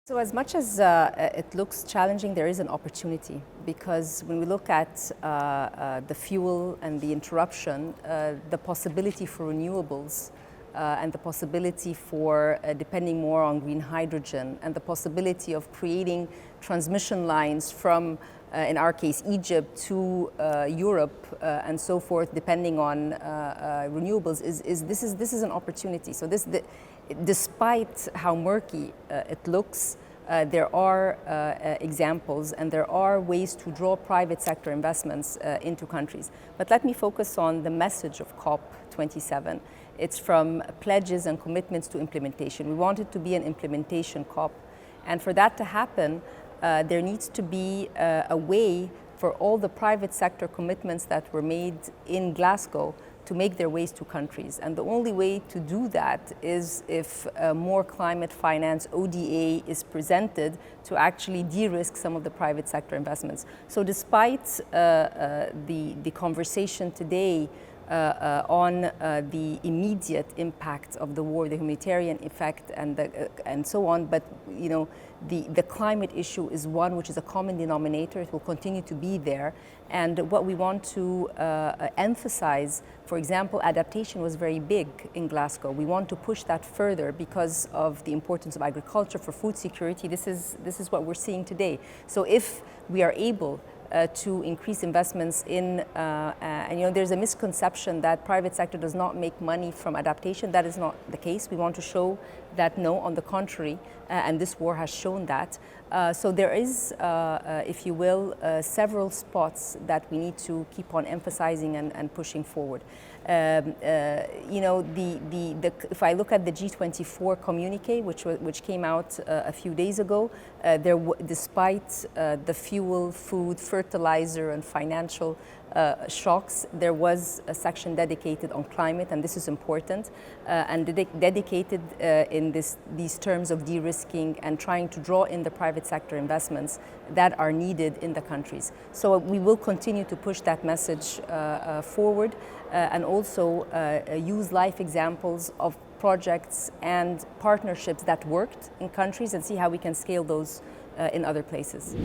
So as much as it looks challenging, there is an opportunity, because when we look at the fuel and the interruption, the possibility for renewables and the possibility for depending more on green hydrogen, and the possibility of creating transmission lines from, in our case, Egypt to Europe and so forth, depending on renewables, this is an opportunity. So despite how murky it looks, there are examples and there are ways to draw private sector investments into countries. But let me focus on the message of COP27. It's from pledges and commitments to implementation. We want it to be an implementation COP. And for that to happen, there needs to be a way for all the private sector commitments that were made in Glasgow to make their ways to countries. And the only way to do that is if more climate finance, ODA, is presented to actually de-risk some of the private sector investments. So despite the conversation today on the immediate impact of the war, the humanitarian effect, and so on, but you know, the climate issue is one which is a common denominator. It will continue to be there, and what we want to emphasize, for example, adaptation was very big in Glasgow. We want to push that further because of the importance of agriculture for food security. This is what we're seeing today. So if we are able to increase investments in, and you know, there's a misconception that private sector does not make money from adaptation. That is not the case. We want to show that no, on the contrary, and this war has shown that. So there is, if you will, several spots that we need to keep on emphasizing and pushing forward. You know, if I look at the G24 communique, which came out a few days ago, despite the fuel, food, fertilizer, and financial shocks, there was a section dedicated on climate, and this is important, and dedicated in these terms of de-risking and trying to draw in the private sector investments that are needed in the countries. So we will continue to push that message forward, and also use life examples of projects and partnerships that worked in countries and see how we can scale those in other places.